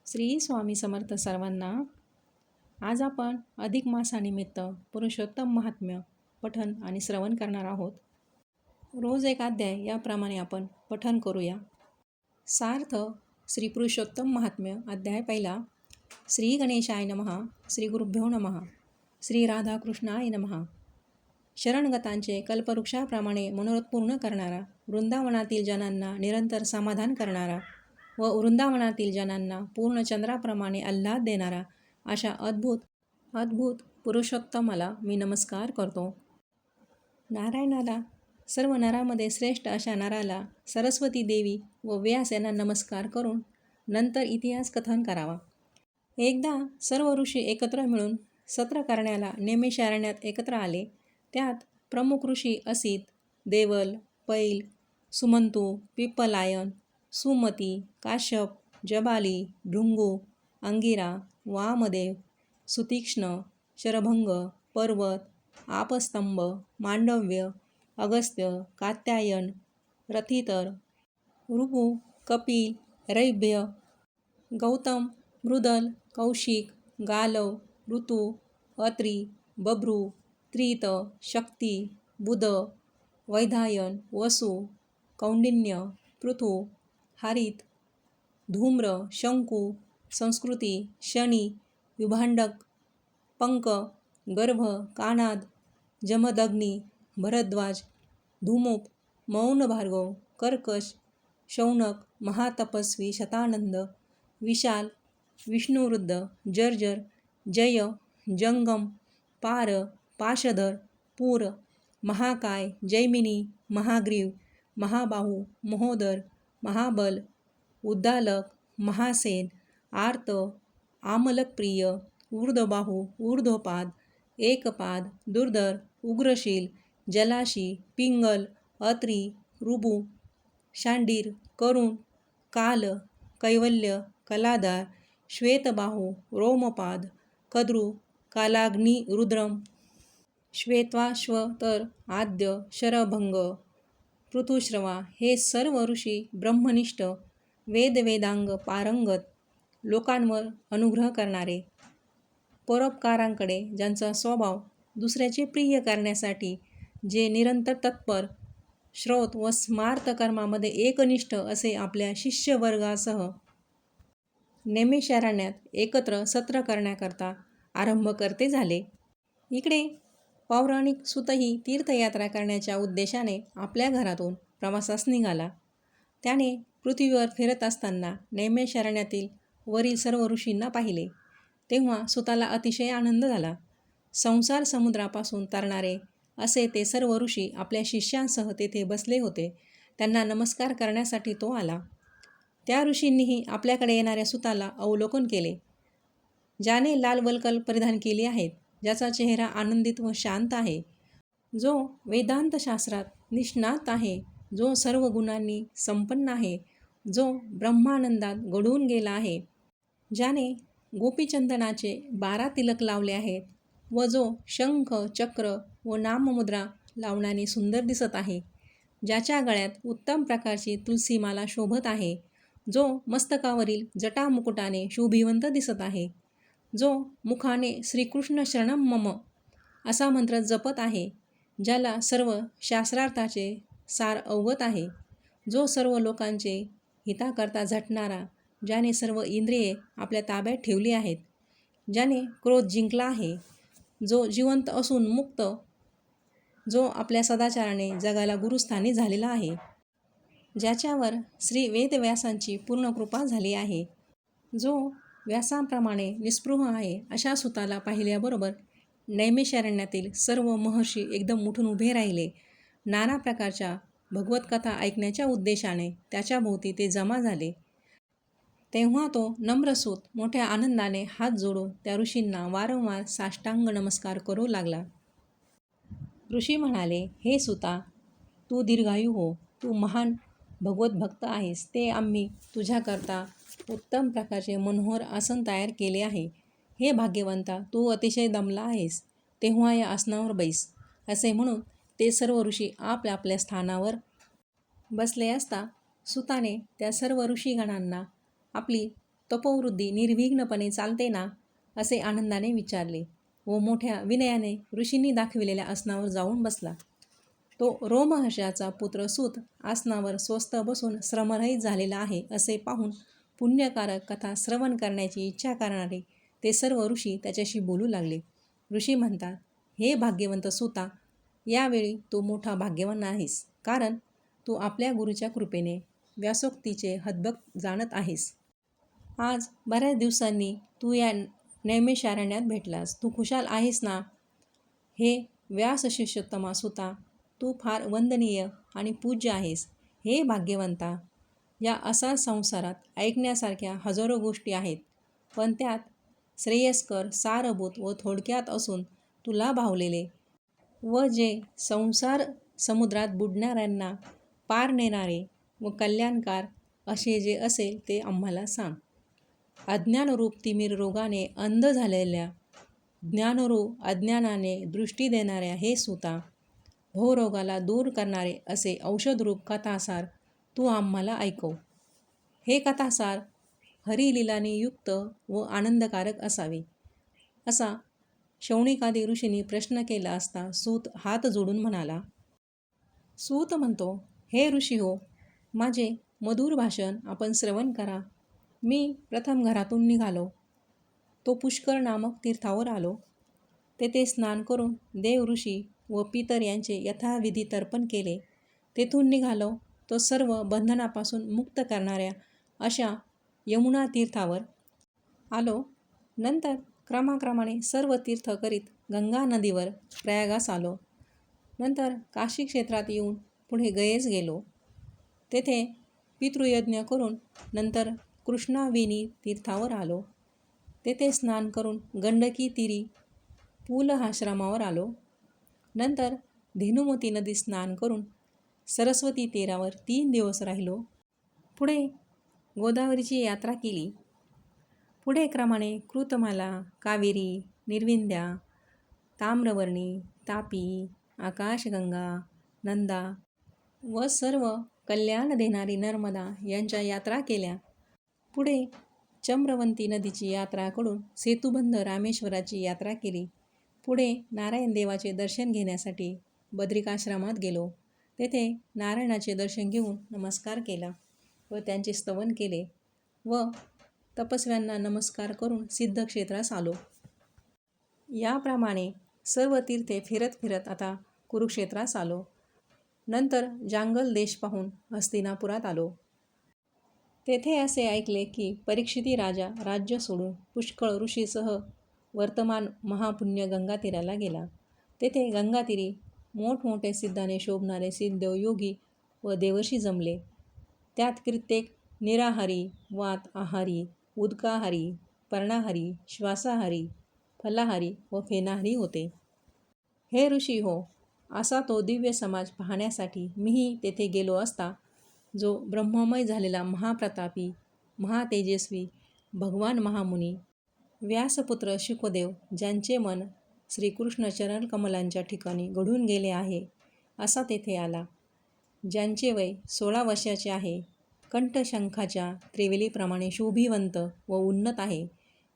श्री स्वामी समर्थ सर्वांना. आज आपण अधिक मासानिमित्त पुरुषोत्तम महात्म्य पठन आणि श्रवण करणार आहोत. रोज एक अध्याय याप्रमाणे आपण पठन करूया. सार्थ श्री पुरुषोत्तम महात्म्य अध्याय पहिला. श्री गणेशाय नमः. श्री गुरुभ्यो नमः. श्री राधाकृष्णाय नमः. शरणगतांचे कल्पवृक्षाप्रमाणे मनोरथ पूर्ण करणारा, वृंदावनातील जनांना निरंतर समाधान करणारा व वृंदावनातील जनांना पूर्ण चंद्राप्रमाणे आल्हाद देणारा अशा अद्भुत पुरुषोत्तमाला मी नमस्कार करतो. नारायणाला, सर्व नरामध्ये श्रेष्ठ अशा नराला सरस्वती देवी व व्यास यांना नमस्कार करून नंतर इतिहास कथन करावा. एकदा सर्व ऋषी एकत्र मिळून सत्र करण्याला नैमिषारण्यात एकत्र आले. त्यात प्रमुख ऋषी असित, देवल, पैल, सुमंतू, पिप्पलायन, सुमती, काश्यप, जबाली, भृंगू, अंगिरा, वामदेव, सुतीक्ष्ण, शरभंग, पर्वत, आपस्तंभ, मांडव्य, अगस्त्य, कात्यायन, रथितर, ऋभु, कपिल, रैभ्य, गौतम, मृदल, कौशिक, गालव, ऋतु, अत्री, बभ्रू, त्रित, शक्ती, बुध, वैधायन, वसु, कौंडिन्य, पृथु, हरित, धूम्र, शंकू, संस्कृती, शनी, विभांडक, पंक, गर्भ, कानाद, जमदग्नी, भरद्वाज, धूमुप, मौन भार्गव, कर्कश, शौनक, महातपस्वी शतानंद, विशाल, विष्णुवृद्ध, जर्जर, जय, जंगम, पार, पाशधर, पूर, महाकाय, जैमिनी, महाग्रीव, महाबाहू, महोदर, महाबल, उद्दालक, महासेन, आर्त, आमलकप्रिय, ऊर्ध्वबाहू, ऊर्ध्वपाद, एकपाद, दुर्धर, उग्रशील, जलाशी, पिंगल, अत्री, ऋभु, शांडीर, करुण, काल, कैवल्य, कलाधार, श्वेतबाहू, रोमपाद, कद्रू, कालाग्नी, रुद्रम, श्वेत्वाश्वतर, आद्य, शरभंग, पृथुश्रवा हे सर्व ऋषी ब्रह्मनिष्ठ, वेदांग पारंगत, लोकांवर अनुग्रह करणारे, परोपकारांकडे ज्यांचा स्वभाव दुसऱ्याचे प्रिय करण्यासाठी जे निरंतर तत्पर, श्रोत व स्मार्त कर्मामध्ये एकनिष्ठ असे आपल्या शिष्यवर्गासह नैमिषारण्यात एकत्र सत्र करण्याकरता आरंभ करते झाले. इकडे पौराणिक सूतही तीर्थयात्रा करण्याच्या उद्देशाने आपल्या घरातून प्रवासास निघाला. त्याने पृथ्वीवर फिरत असताना नैमिषारण्यातील वरील सर्व ऋषींना पाहिले. तेव्हा सुताला अतिशय आनंद झाला. संसार समुद्रापासून तरणारे असे ते सर्व ऋषी आपल्या शिष्यांसह तेथे बसले होते. त्यांना नमस्कार करण्यासाठी तो आला. त्या ऋषींनीही आपल्याकडे येणाऱ्या सुताला अवलोकन केले. ज्याने लाल वल्कल परिधान केली आहेत, ज्याचा चेहरा आनंदित व शांत आहे, जो वेदांत शास्त्रात निष्णात आहे, जो सर्व गुणांनी संपन्न आहे, जो ब्रह्मानंदात गढून गेला आहे, ज्याने गोपीचंदनाचे 12 तिलक लावले आहेत व जो शंख, चक्र व नाममुद्रा लावण्याने सुंदर दिसत आहे, ज्याच्या गळ्यात उत्तम प्रकारची तुलसीमाला शोभत आहे, जो मस्तकावरील जटामुकुटाने शोभिवंत दिसत आहे, जो मुखाने श्रीकृष्ण शरणम मम असा मंत्र जपत आहे, ज्याला सर्व शास्त्रार्थाचे सार अवगत आहे, जो सर्व लोकांचे हिताकरता झटणारा, ज्याने सर्व इंद्रिये आपल्या ताब्यात ठेवली आहेत, ज्याने क्रोध जिंकला आहे, जो जिवंत असून मुक्त, जो आपल्या सदाचाराने जगाला गुरुस्थानी झालेला आहे, ज्याच्यावर श्री वेदव्यासांची पूर्ण कृपा झाली आहे, जो व्यासांप्रमाणे निस्पृह आहे, अशा सुताला पाहिल्याबरोबर नैमिषारण्यातील सर्व महर्षी एकदम उठून उभे राहिले. नाना प्रकारच्या भगवतकथा ऐकण्याच्या उद्देशाने त्याच्या भोवती ते जमा झाले. तेव्हा तो नम्रसूत मोठ्या आनंदाने हात जोडून त्या ऋषींना वारंवार साष्टांग नमस्कार करू लागला. ऋषी म्हणाले, हे सुता, तू दीर्घायू हो. तू महान भगवत भक्त आहेस. ते आम्ही तुझ्याकरता उत्तम प्रकारचे मनोहर आसन तयार केले आहे. हे भाग्यवंता, तू अतिशय दमला आहेस, तेव्हा या आसनावर बैस. असे म्हणून ते सर्व ऋषी आपल्या स्थानावर बसले असता सुताने त्या सर्व ऋषीगणांना आपली तपोवृद्धी निर्विघ्नपणे चालते ना, असे आनंदाने विचारले व मोठ्या विनयाने ऋषींनी दाखविलेल्या आसनावर जाऊन बसला. तो रोमहर्षाचा पुत्र सूत आसनावर स्वस्थ बसून श्रमरहित झालेला आहे असे पाहून पुण्यकारक कथा श्रवण करण्याची इच्छा करणारे ते सर्व ऋषी त्याच्याशी बोलू लागले. ऋषी म्हणतात, हे भाग्यवंत सूता, यावेळी तू मोठा भाग्यवान आहेस, कारण तू आपल्या गुरुच्या कृपेने व्यासोक्तीचे हद्बक जाणत आहेस. आज बऱ्याच दिवसांनी तू या नैमिषारण्यात भेटलास. तू खुशाल आहेस ना? हे व्यासशिष्योत्तमा सूता, तू फार वंदनीय आणि पूज्य आहेस. हे भाग्यवंता, या असा संसारात ऐकण्यासारख्या हजारो गोष्टी आहेत, पण त्यात श्रेयस्कर, सारभूत व थोडक्यात असून तुला भावलेले व जे संसार समुद्रात बुडणाऱ्यांना पार नेणारे व कल्याणकार असे जे असेल ते आम्हाला सांग. अज्ञानरूप तिमिर रोगाने अंध झालेल्या, ज्ञानरूप अज्ञानाने दृष्टी देणाऱ्या हे सूता, भवरोगाला दूर करणारे असे औषधरूप कथासार तू आम्हाला ऐकव. हे कथासार हरिलीलाने युक्त व आनंदकारक असावे. असा शौनिकादी ऋषींनी प्रश्न केला असता सूत हात जोडून म्हणाला. सूत म्हणतो, हे ऋषी हो, माझे मधुर भाषण आपण श्रवण करा. मी प्रथम घरातून निघालो. तो पुष्कर नामक तीर्थावर आलो. तेथे स्नान करून देव, ऋषी व पितर यांचे यथाविधी तर्पण केले. तेथून निघालो तो सर्व बंधनापासून मुक्त करणाऱ्या अशा यमुना तीर्थावर आलो. नंतर क्रमाक्रमाने सर्व तीर्थ करीत गंगा नदीवर प्रयागास आलो. नंतर काशी क्षेत्रात येऊन पुढे गयेस गेलो. तेथे पितृयज्ञ करून नंतर कृष्णावेणी तीर्थावर आलो. तेथे स्नान करून गंडकी तीरी पूलहाश्रमावर आलो. नंतर धेनुमती नदीत स्नान करून सरस्वती तीरावर 3 दिवस राहिलो. पुढे गोदावरीची यात्रा केली. पुढे क्रमाने कृतमाला, कावेरी, निर्विंध्या, ताम्रवर्णी, तापी, आकाशगंगा, नंदा व सर्व कल्याण देणारी नर्मदा यांच्या यात्रा केल्या. पुढे चम्रवंती नदीची यात्रा करून सेतुबंध रामेश्वराची यात्रा केली. पुढे नारायण देवाचे दर्शन घेण्यासाठी बद्रिकाश्रमात गेलो. तेथे नारायणाचे दर्शन घेऊन नमस्कार केला व त्यांचे स्तवन केले व तपस्व्यांना नमस्कार करून सिद्धक्षेत्रास आलो. याप्रमाणे सर्व तीर्थे फिरत फिरत आता कुरुक्षेत्रास आलो. नंतर जांगल देश पाहून हस्तिनापुरात आलो. तेथे असे ऐकले की परीक्षिती राजा राज्य सोडून पुष्कळ ऋषीसह वर्तमान महापुण्य गंगातीराला गेला. तेथे गंगातीरी मोठमोठे सिद्धाने शोभणारे सिद्ध योगी व देवर्षी जमले. त्यात कित्येक निराहारी, वात आहारी, उदकाहारी, पर्णाहारी, श्वासाहारी, फलाहारी व फेनाहारी होते. हे ऋषी हो, असा तो दिव्य समाज पाहण्यासाठी मीही तेथे गेलो असता, जो ब्रह्ममय झालेला महाप्रतापी, महातेजस्वी भगवान महामुनी व्यासपुत्र शुकदेव, ज्यांचे मन श्रीकृष्ण चरणकमलांच्या ठिकाणी घडून गेले आहे, असा तेथे आला. ज्यांचे वय 16 वर्षाचे आहे, कंठशंखाच्या त्रिवेलीप्रमाणे शोभिवंत व उन्नत आहे,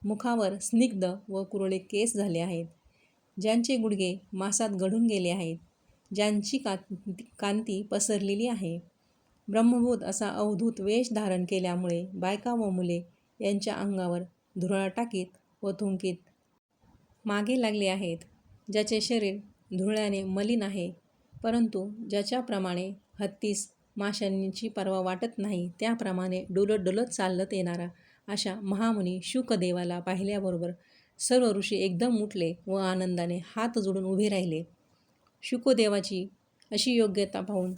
मुखावर स्निग्ध व कुरळे केस झाले आहेत, ज्यांचे गुडघे मासात गढून गेले आहेत, ज्यांची कांती पसरलेली आहे, ब्रह्मभूत असा अवधूत वेश धारण केल्यामुळे बायका व मुले यांच्या अंगावर धुरळा टाकीत व थुंकीत मागे लागले आहेत, ज्याचे शरीर धुळ्याने मलिन आहे, परंतु ज्याच्याप्रमाणे हत्तीस माशांची पर्वा वाटत नाही, त्याप्रमाणे डोलत डोलत चालत येणारा अशा महामुनी शुकदेवाला पाहिल्याबरोबर सर्व ऋषी एकदम उठले व आनंदाने हात जोडून उभे राहिले. शुकदेवाची अशी योग्यता पाहून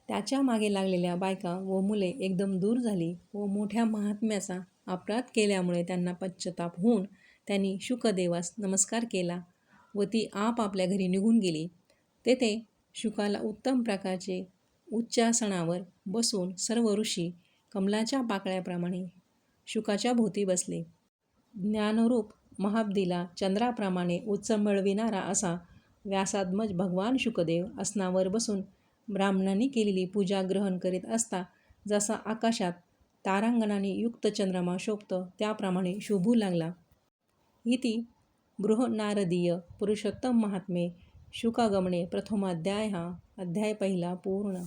त्याच्या मागे लागलेल्या बायका व मुले एकदम दूर झाली व मोठ्या महात्म्याचा अपराध केल्यामुळे त्यांना पश्चाताप होऊन त्यांनी शुकदेवास नमस्कार केला व ती आपापल्या घरी निघून गेली. तेथे शुकाला उत्तम प्रकारचे उच्चासनावर बसून सर्व ऋषी कमलाच्या पाकळ्याप्रमाणे शुकाच्या भोवती बसले. ज्ञानरूप महाब्दीला चंद्राप्रमाणे उच्च मिळविणारा असा व्यासात्मज भगवान शुकदेव आसनावर बसून ब्राह्मणांनी केलेली पूजा ग्रहण करीत असता जसा आकाशात तारांगणाने युक्त चंद्रमा शोभतं त्याप्रमाणे शोभू लागला. इति बृहन्नारदीय पुरुषोत्तम महात्म्ये शुकागमने प्रथमाध्यायः अध्याय पहिला पूर्ण.